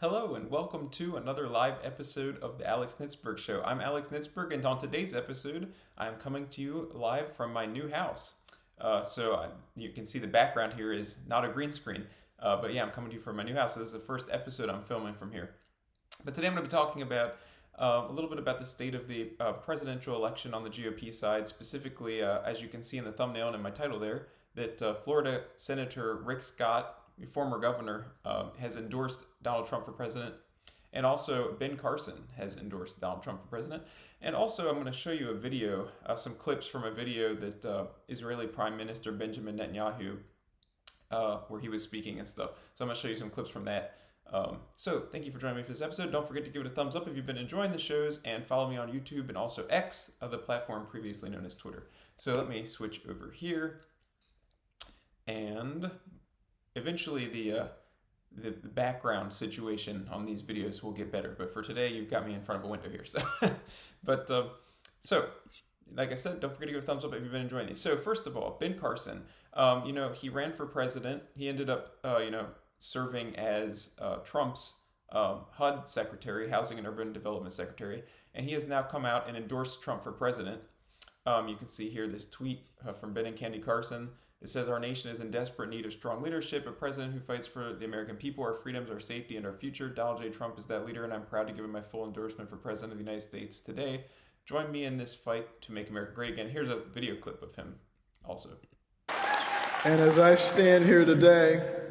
Hello and welcome to another live episode of the Alex Nitzberg Show. I'm Alex Nitzberg, and on today's episode, I'm coming to you live from my new house. You can see the background here is not a green screen, but yeah, I'm coming to you from my new house. So this is the first episode I'm filming from here. But today I'm going to be talking about a little bit about the state of the presidential election on the GOP side, specifically, as you can see in the thumbnail and in my title there, that Florida Senator Rick Scott, former governor, has endorsed Donald Trump for president. And also Ben Carson has endorsed Donald Trump for president. And also I'm going to show you a video, some clips from a video that Israeli Prime Minister Benjamin Netanyahu, where he was speaking and stuff. So I'm going to show you some clips from that. So thank you for joining me for this episode. Don't forget to give it a thumbs up if you've been enjoying the shows, and follow me on YouTube and also X, the platform previously known as Twitter. So let me switch over here, and eventually the background situation on these videos will get better. But for today, you've got me in front of a window here. So, like I said, don't forget to give a thumbs up if you've been enjoying these. So first of all, Ben Carson, he ran for president. He ended up, serving as Trump's HUD Secretary, Housing and Urban Development Secretary, and he has now come out and endorsed Trump for president. You can see here this tweet from Ben and Candy Carson. It says, "Our nation is in desperate need of strong leadership, a president who fights for the American people, our freedoms, our safety, and our future. Donald J. Trump is that leader, and I'm proud to give him my full endorsement for president of the United States today. Join me in this fight to make America great again." Here's a video clip of him also. And as I stand here today,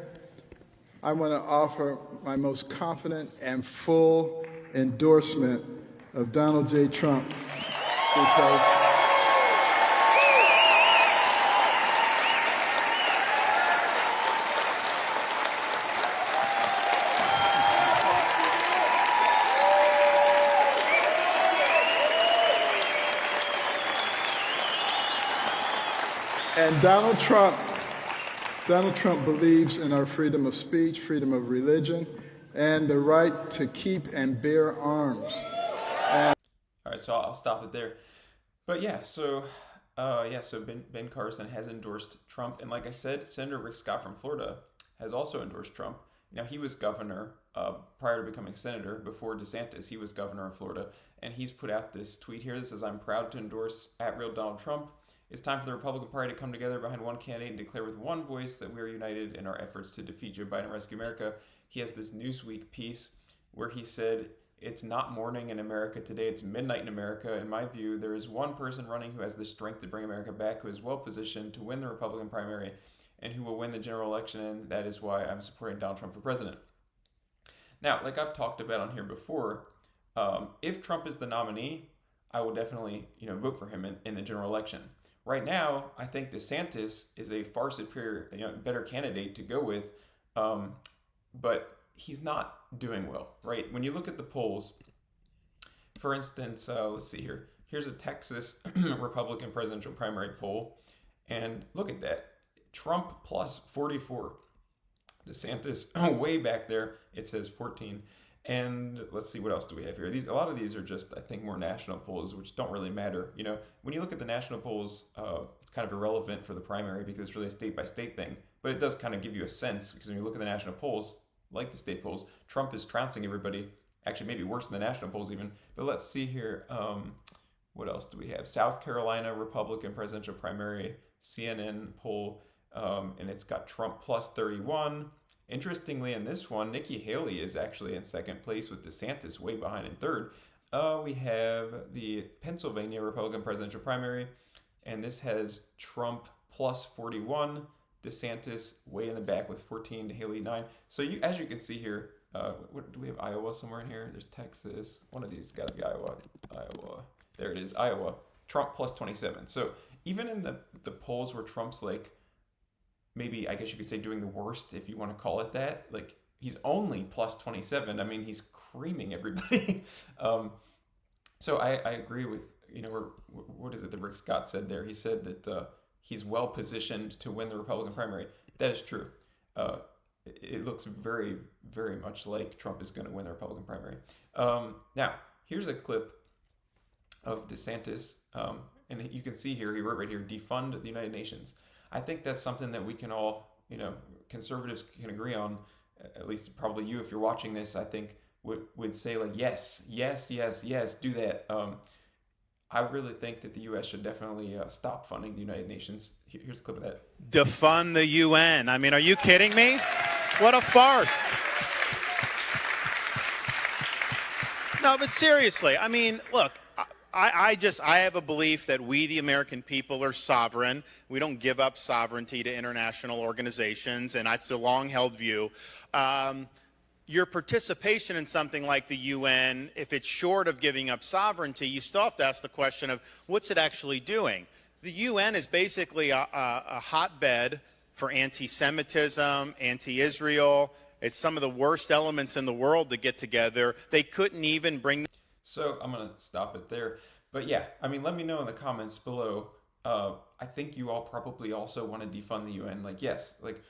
I want to offer my most confident and full endorsement of Donald J. Trump, because and Donald Trump believes in our freedom of speech, freedom of religion, and the right to keep and bear arms. All right, so I'll stop it there. But yeah, so Ben Carson has endorsed Trump, and like I said, Senator Rick Scott from Florida has also endorsed Trump. Now, he was governor prior to becoming senator. Before DeSantis, he was governor of Florida, and he's put out this tweet here that says, "I'm proud to endorse @real Donald Trump. It's time for the Republican Party to come together behind one candidate and declare with one voice that we are united in our efforts to defeat Joe Biden and rescue America." He has this Newsweek piece where he said, "It's not morning in America today, it's midnight in America. In my view, there is one person running who has the strength to bring America back, who is well positioned to win the Republican primary, and who will win the general election, and that is why I'm supporting Donald Trump for president." Now, like I've talked about on here before, if Trump is the nominee, I will definitely vote for him in the general election. Right now, I think DeSantis is a far superior, better candidate to go with, but he's not doing well, right? When you look at the polls, for instance, let's see here. Here's a Texas Republican presidential primary poll, and look at that. Trump plus 44. DeSantis way back there, it says 14. And let's see, what else do we have here? A lot of these are just, I think, more national polls, which don't really matter. When you look at the national polls, it's kind of irrelevant for the primary because it's really a state-by-state thing. But it does kind of give you a sense, because when you look at the national polls, like the state polls, Trump is trouncing everybody. Actually, maybe worse than the national polls even. But let's see here. What else do we have? South Carolina Republican presidential primary, CNN poll, and it's got Trump plus 31. Interestingly, in this one, Nikki Haley is actually in second place with DeSantis way behind in third. We have the Pennsylvania Republican presidential primary, and this has Trump plus 41, DeSantis way in the back with 14, Haley 9. So as you can see here, do we have Iowa somewhere in here? There's Texas. One of these has got to be Iowa. There it is, Iowa. Trump plus 27. So even in the polls where Trump's like, maybe, I guess you could say, doing the worst, if you want to call it that, like, he's only plus 27. I mean, he's creaming everybody. So I agree with, what is it that Rick Scott said there? He said that he's well positioned to win the Republican primary. That is true. It looks very, very much like Trump is going to win the Republican primary. Now, here's a clip of DeSantis, and you can see here, he wrote right here, "Defund the United Nations." I think that's something that we can all, conservatives can agree on. at least probably you, if you're watching this, I think would say like, yes, yes, yes, yes, do that. I really think that the U.S. should definitely stop funding the United Nations. Here's a clip of that. Defund the UN. I mean, are you kidding me? What a farce. No, but seriously, I mean, look, I have a belief that we, the American people, are sovereign. We don't give up sovereignty to international organizations, and that's a long-held view. Your participation in something like the UN, if it's short of giving up sovereignty, you still have to ask the question of what's it actually doing? The UN is basically a hotbed for anti-Semitism, anti-Israel. It's some of the worst elements in the world to get together. They couldn't even bring... So I'm going to stop it there. But yeah, I mean, let me know in the comments below. I think you all probably also want to defund the UN. Like, yes, like,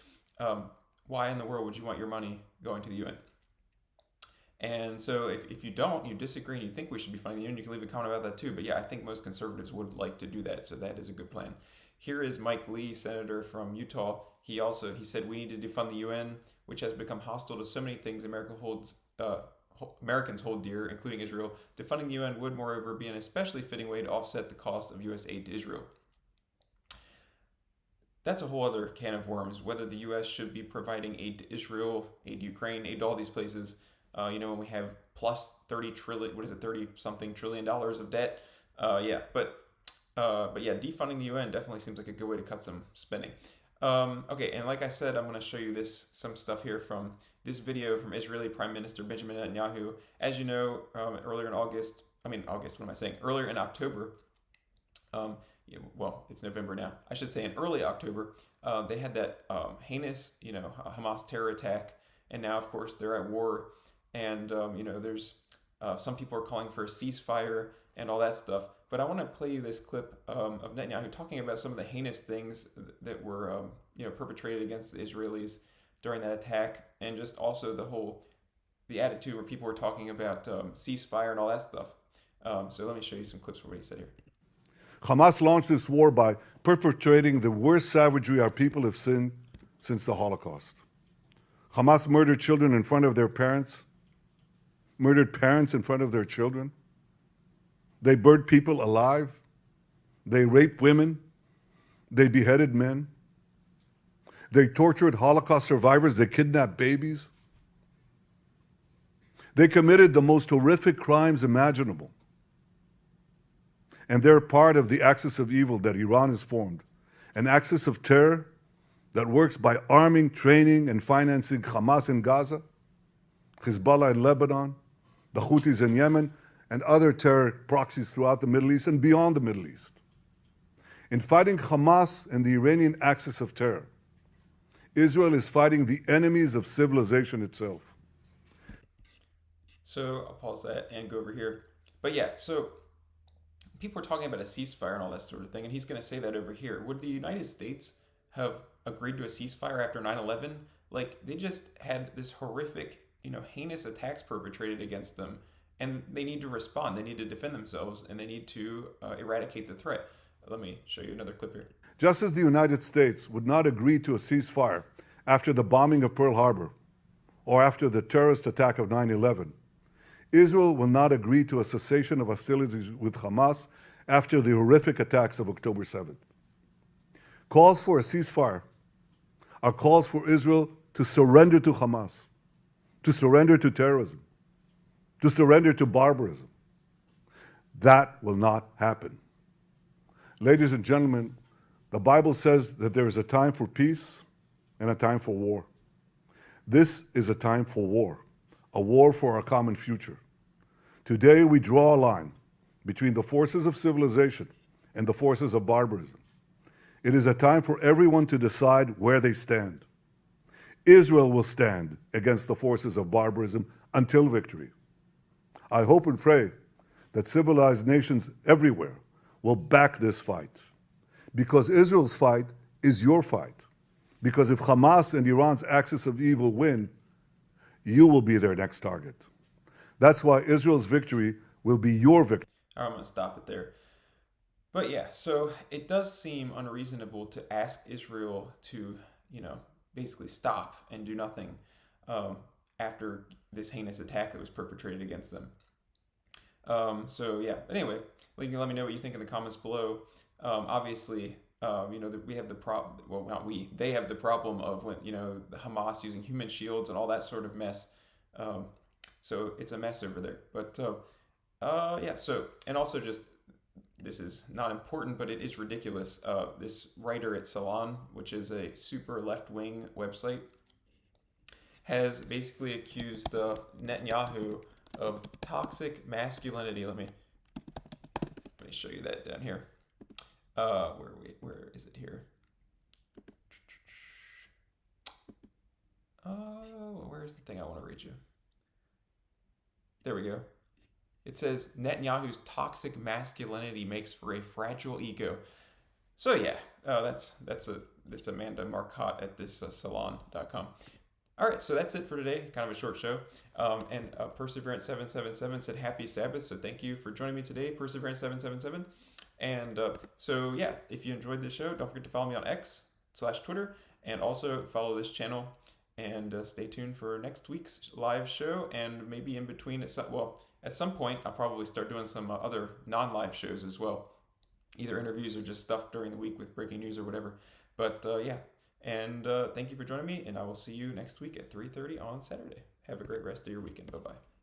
why in the world would you want your money going to the UN? And so if you don't, you disagree and you think we should be funding the UN, you can leave a comment about that too. But yeah, I think most conservatives would like to do that. So that is a good plan. Here is Mike Lee, senator from Utah. He said we need to defund the UN, which has become hostile to so many things Americans hold dear, including Israel. Defunding the UN would, moreover, be an especially fitting way to offset the cost of U.S. aid to Israel. That's a whole other can of worms, whether the U.S. should be providing aid to Israel, aid to Ukraine, aid to all these places. When we have plus 30 something trillion dollars of debt. But yeah, defunding the UN definitely seems like a good way to cut some spending. Okay, and like I said, I'm going to show you some stuff here from this video from Israeli Prime Minister Benjamin Netanyahu. As you know, earlier in October, it's November now. I should say in early October, they had that heinous, Hamas terror attack, and now, of course, they're at war, and there's some people are calling for a ceasefire and all that stuff. But I want to play you this clip of Netanyahu talking about some of the heinous things that were perpetrated against the Israelis during that attack, and just also the attitude where people were talking about ceasefire and all that stuff. So let me show you some clips of what he said here. Hamas launched this war by perpetrating the worst savagery our people have seen since the Holocaust. Hamas murdered children in front of their parents, murdered parents in front of their children. They burned people alive. They raped women. They beheaded men. They tortured Holocaust survivors. They kidnapped babies. They committed the most horrific crimes imaginable. And they're part of the axis of evil that Iran has formed, an axis of terror that works by arming, training, and financing Hamas in Gaza, Hezbollah in Lebanon, the Houthis in Yemen, and other terror proxies throughout the Middle East and beyond the Middle East. In fighting Hamas and the Iranian axis of terror, Israel is fighting the enemies of civilization itself. So I'll pause that and go over here. But yeah, so people are talking about a ceasefire and all that sort of thing, and he's going to say that over here. Would the United States have agreed to a ceasefire after 9/11? Like, they just had this horrific, heinous attacks perpetrated against them, and they need to respond. They need to defend themselves, and they need to eradicate the threat. Let me show you another clip here. Just as the United States would not agree to a ceasefire after the bombing of Pearl Harbor or after the terrorist attack of 9/11, Israel will not agree to a cessation of hostilities with Hamas after the horrific attacks of October 7th. Calls for a ceasefire are calls for Israel to surrender to Hamas, to surrender to terrorism, to surrender to barbarism. That will not happen. Ladies and gentlemen, the Bible says that there is a time for peace and a time for war. This is a time for a war for our common future. Today we draw a line between the forces of civilization and the forces of barbarism. It is a time for everyone to decide where they stand. Israel will stand against the forces of barbarism until victory. I hope and pray that civilized nations everywhere will back this fight, because Israel's fight is your fight. Because if Hamas and Iran's axis of evil win, you will be their next target. That's why Israel's victory will be your victory. I'm going to stop it there. But yeah, so it does seem unreasonable to ask Israel to, basically stop and do nothing. after this heinous attack that was perpetrated against them. So yeah, anyway, you can let me know what you think in the comments below. Obviously, we have the problem. Well, not we. They have the problem of when the Hamas using human shields and all that sort of mess. So it's a mess over there. But yeah. So and also just this is not important, but it is ridiculous. This writer at Salon, which is a super left-wing website, has basically accused Netanyahu of toxic masculinity. Let me show you that down here. Where is it here? Where's the thing I want to read you? There we go. It says Netanyahu's toxic masculinity makes for a fragile ego. So yeah, that's Amanda Marcotte at this salon.com. All right, so that's it for today. Kind of a short show. And Perseverance777 said happy Sabbath. So thank you for joining me today, Perseverance777. And so yeah, if you enjoyed this show, don't forget to follow me on X/Twitter, and also follow this channel. And stay tuned for next week's live show, and maybe in between at some point I'll probably start doing some other non-live shows as well, either interviews or just stuff during the week with breaking news or whatever. But yeah. And thank you for joining me, and I will see you next week at 3:30 on Saturday. Have a great rest of your weekend. Bye-bye.